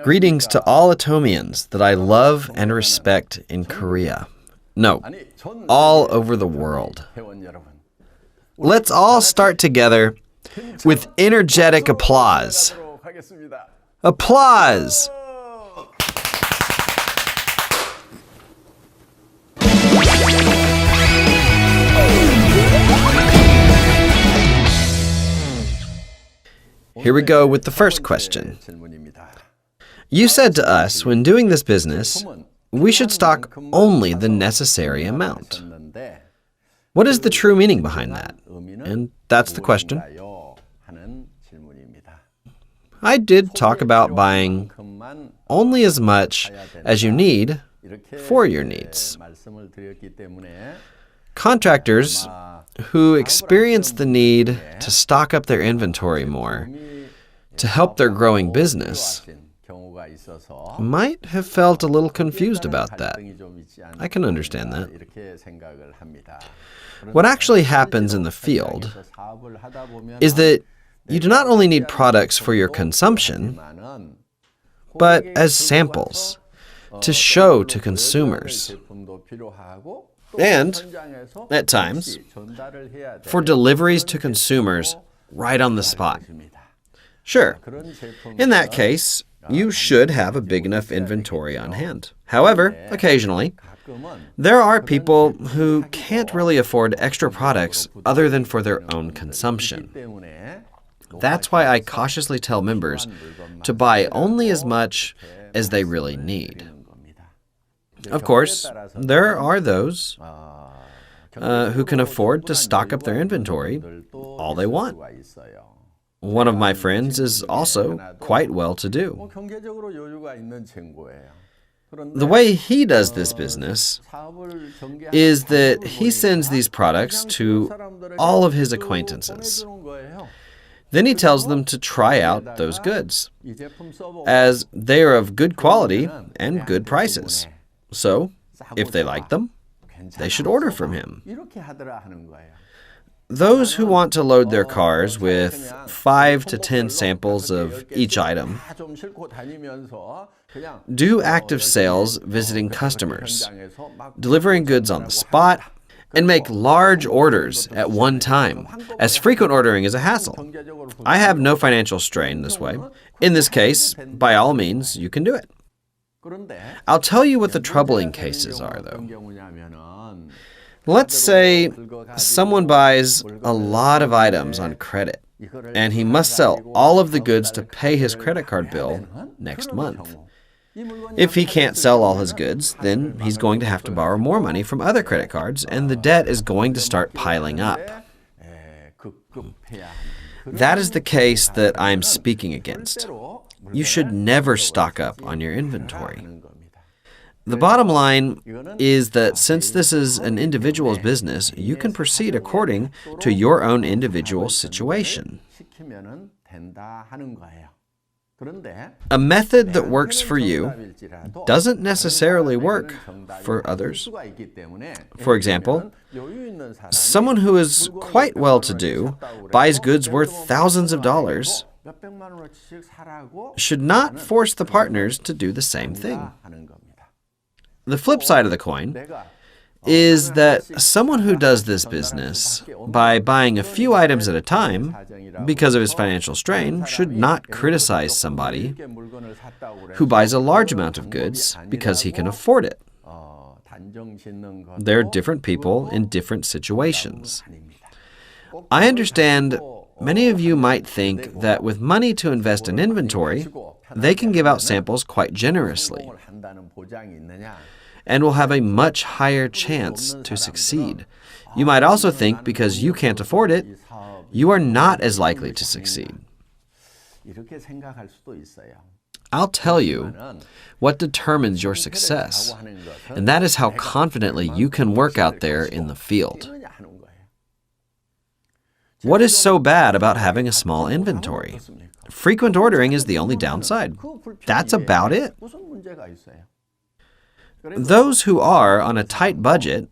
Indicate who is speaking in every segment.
Speaker 1: Greetings to all Atomians that I love and respect in Korea. No, all over the world. Let's all start together with energetic applause. Applause! Here we go with the first question. You said to us, when doing this business, we should stock only the necessary amount. What is the true meaning behind that? And that's the question. I did talk about buying only as much as you need for your needs. Contractors who experience the need to stock up their inventory more to help their growing business might have felt a little confused about that. I can understand that. What actually happens in the field is that you do not only need products for your consumption, but as samples to show to consumers. And, at times, for deliveries to consumers right on the spot. Sure, in that case, you should have a big enough inventory on hand. However, occasionally, there are people who can't really afford extra products other than for their own consumption. That's why I cautiously tell members to buy only as much as they really need. Of course, there are those who can afford to stock up their inventory all they want. One of my friends is also quite well-to-do. The way he does this business is that he sends these products to all of his acquaintances. Then he tells them to try out those goods, as they are of good quality and good prices. So, if they like them, they should order from him. Those who want to load their cars with 5 to 10 samples of each item do active sales visiting customers, delivering goods on the spot, and make large orders at one time, as frequent ordering is a hassle. I have no financial strain this way. In this case, by all means, you can do it. I'll tell you what the troubling cases are, though. Let's say someone buys a lot of items on credit, and he must sell all of the goods to pay his credit card bill next month. If he can't sell all his goods, then he's going to have to borrow more money from other credit cards, and the debt is going to start piling up. That is the case that I'm speaking against. You should never stock up on your inventory. The bottom line is that since this is an individual's business, you can proceed according to your own individual situation. A method that works for you doesn't necessarily work for others. For example, someone who is quite well-to-do buys goods worth thousands of dollars should not force the partners to do the same thing. The flip side of the coin is that someone who does this business by buying a few items at a time because of his financial strain should not criticize somebody who buys a large amount of goods because he can afford it. There are different people in different situations. I understand many of you might think that with money to invest in inventory, they can give out samples quite generously and will have a much higher chance to succeed. You might also think because you can't afford it, you are not as likely to succeed. I'll tell you what determines your success, and that is how confidently you can work out there in the field. What is so bad about having a small inventory? Frequent ordering is the only downside. That's about it. Those who are on a tight budget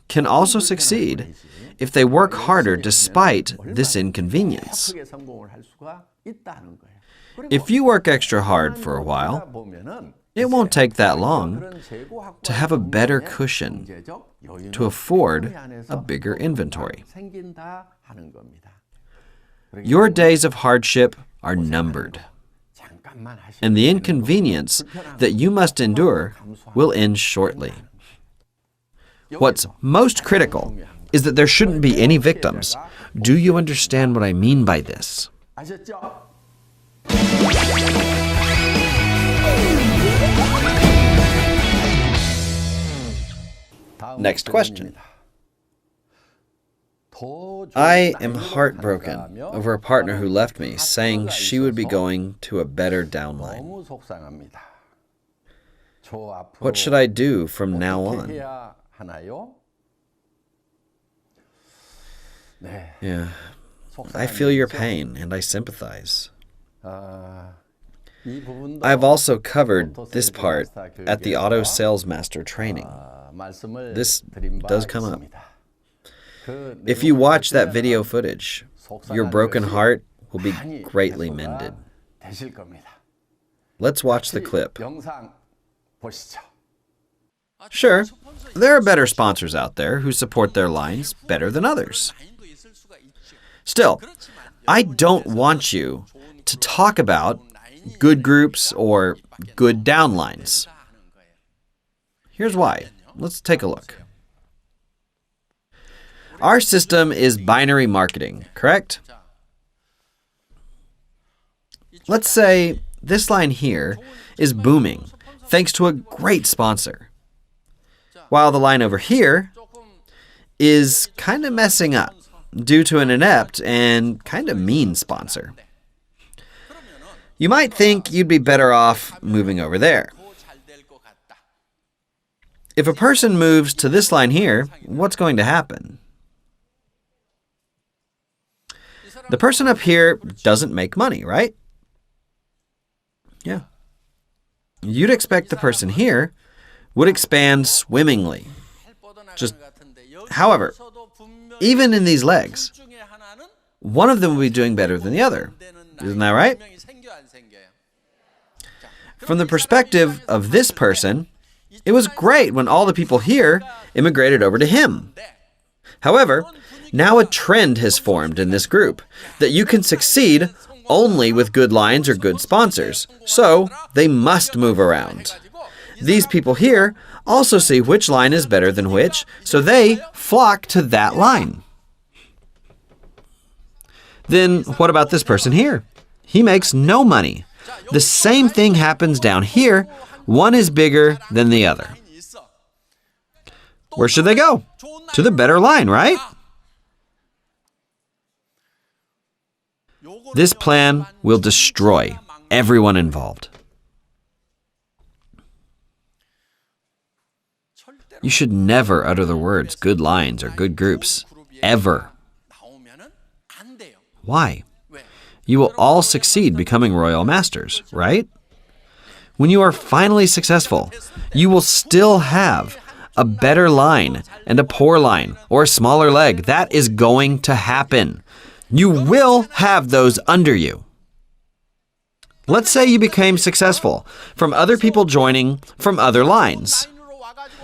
Speaker 1: can also succeed if they work harder despite this inconvenience. If you work extra hard for a while, it won't take that long to have a better cushion to afford a bigger inventory. Your days of hardship are numbered, and the inconvenience that you must endure will end shortly. What's most critical is that there shouldn't be any victims. Do you understand what I mean by this? Next question. I am heartbroken over a partner who left me, saying she would be going to a better downline. What should I do from now on? Yeah, I feel your pain and I sympathize. I've also covered this part at the Auto Sales Master training. This does come up. If you watch that video footage, your broken heart will be greatly mended. Let's watch the clip. Sure, there are better sponsors out there who support their lines better than others. Still, I don't want you to talk about good groups or good downlines. Here's why. Let's take a look. Our system is binary marketing, correct? Let's say this line here is booming thanks to a great sponsor, while the line over here is kind of messing up due to an inept and kind of mean sponsor. You might think you'd be better off moving over there. If a person moves to this line here, what's going to happen? The person up here doesn't make money, right? Yeah. You'd expect the person here would expand swimmingly. However, even in these legs, one of them will be doing better than the other. Isn't that right? From the perspective of this person, it was great when all the people here immigrated over to him. However, now a trend has formed in this group that you can succeed only with good lines or good sponsors, so they must move around. These people here also see which line is better than which, so they flock to that line. Then what about this person here? He makes no money. The same thing happens down here. One is bigger than the other. Where should they go? To the better line, right? This plan will destroy everyone involved. You should never utter the words good lines or good groups, ever. Why? You will all succeed becoming royal masters, right? When you are finally successful, you will still have a better line and a poor line or a smaller leg. That is going to happen. You will have those under you. Let's say you became successful from other people joining from other lines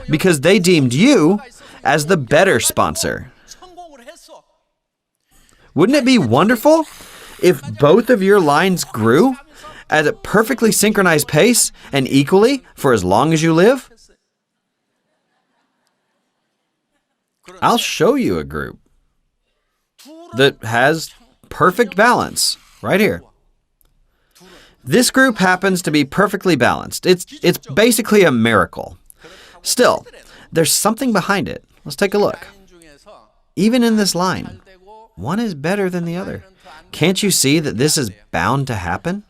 Speaker 1: because they deemed you as the better sponsor. Wouldn't it be wonderful if both of your lines grew at a perfectly synchronized pace and equally for as long as you live? I'll show you a group that has perfect balance right here. This group happens to be perfectly balanced. It's basically a miracle. Still, there's something behind it. Let's take a look. Even in this line, one is better than the other. Can't you see that this is bound to happen?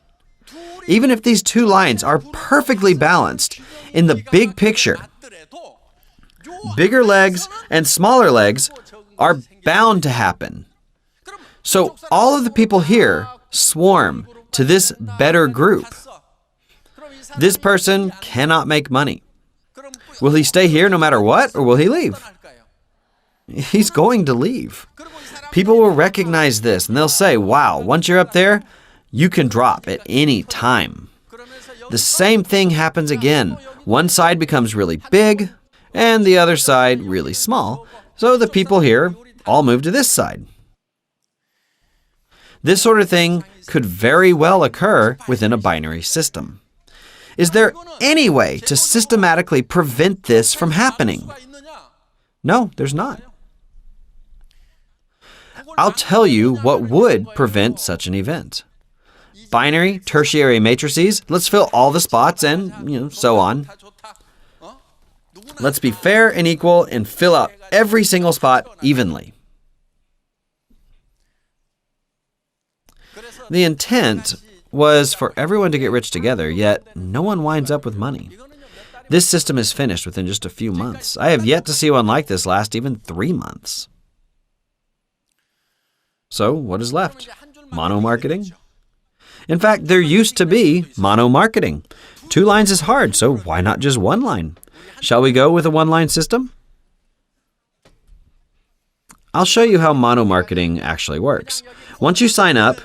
Speaker 1: Even if these two lines are perfectly balanced in the big picture, bigger legs and smaller legs are bound to happen. So all of the people here swarm to this better group. This person cannot make money. Will he stay here no matter what, or will he leave? He's going to leave. People will recognize this, and they'll say, wow, once you're up there, You can drop at any time. The same thing happens again. One side becomes really big and the other side really small. So the people here all move to this side. This sort of thing could very well occur within a binary system. Is there any way to systematically prevent this from happening? No, there's not. I'll tell you what would prevent such an event. Binary, tertiary matrices, let's fill all the spots and, so on. Let's be fair and equal and fill out every single spot evenly. The intent was for everyone to get rich together, yet no one winds up with money. This system is finished within just a few months. I have yet to see one like this last even 3 months. So what is left? Mono-marketing? In fact, there used to be mono-marketing. 2 lines is hard, so why not just 1 line? Shall we go with a 1-line system? I'll show you how mono-marketing actually works. Once you sign up,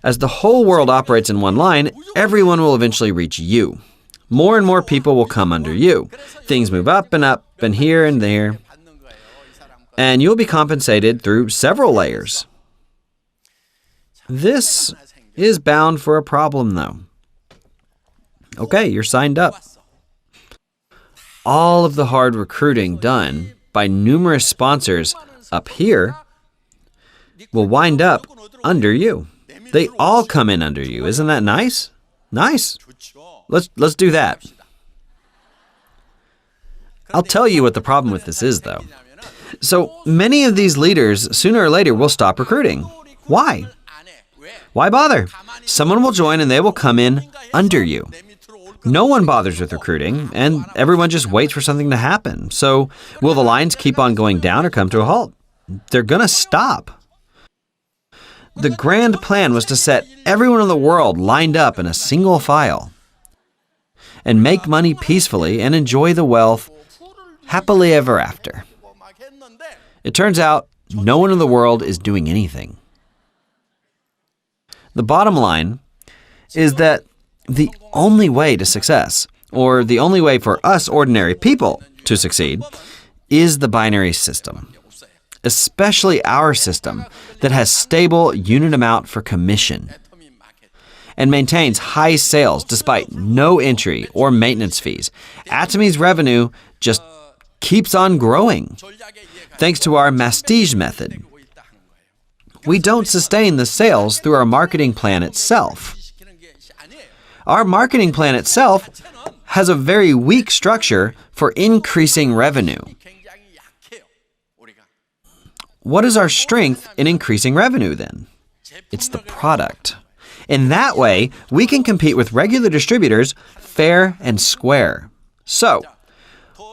Speaker 1: as the whole world operates in 1 line, everyone will eventually reach you. More and more people will come under you. Things move up and here and there. And you'll be compensated through several layers. This is bound for a problem, though. Okay, you're signed up. All of the hard recruiting done by numerous sponsors up here will wind up under you. They all come in under you. Isn't that nice? Nice. Let's do that. I'll tell you what the problem with this is, though. So many of these leaders, sooner or later, will stop recruiting. Why? Why bother? Someone will join and they will come in under you. No one bothers with recruiting, and everyone just waits for something to happen. So will the lines keep on going down or come to a halt? They're going to stop. The grand plan was to set everyone in the world lined up in a single file and make money peacefully and enjoy the wealth happily ever after. It turns out no one in the world is doing anything. The bottom line is that the only way to success, or the only way for us ordinary people to succeed, is the binary system. Especially our system that has stable unit amount for commission and maintains high sales despite no entry or maintenance fees. Atomy's revenue just keeps on growing thanks to our mastige method. We don't sustain the sales through our marketing plan itself. Our marketing plan itself has a very weak structure for increasing revenue. What is our strength in increasing revenue then? It's the product. In that way, we can compete with regular distributors fair and square. So,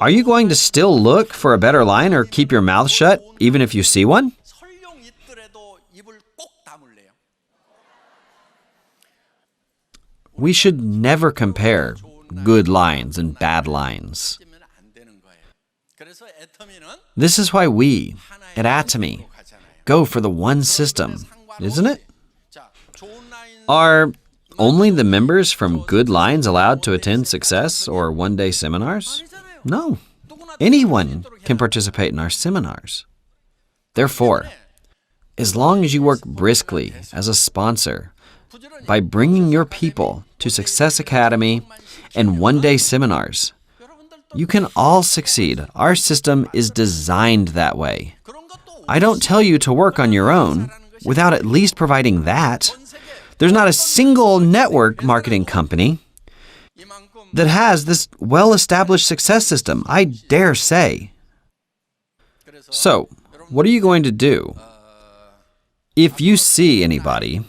Speaker 1: are you going to still look for a better line or keep your mouth shut even if you see one? We should never compare good lines and bad lines. This is why we, at Atomy, go for the one system, isn't it? Are only the members from good lines allowed to attend success or one-day seminars? No. Anyone can participate in our seminars. Therefore, as long as you work briskly as a sponsor by bringing your people to Success Academy and one-day seminars, you can all succeed. Our system is designed that way. I don't tell you to work on your own without at least providing that. There's not a single network marketing company that has this well-established success system, I dare say. So, what are you going to do? If you see anybody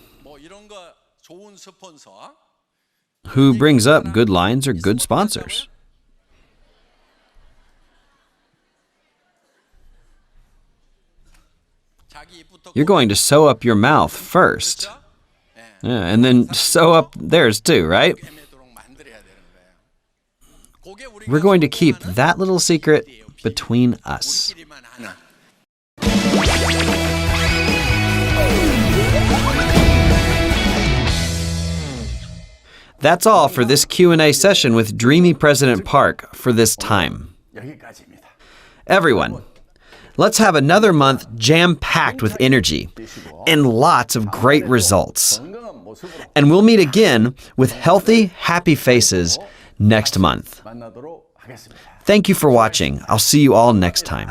Speaker 1: who brings up good lines or good sponsors, you're going to sew up your mouth first. Yeah, and then sew up theirs too, right? We're going to keep that little secret between us. That's all for this Q&A session with Dreamy President Park for this time. Everyone, let's have another month jam-packed with energy and lots of great results. And we'll meet again with healthy, happy faces next month. Thank you for watching. I'll see you all next time.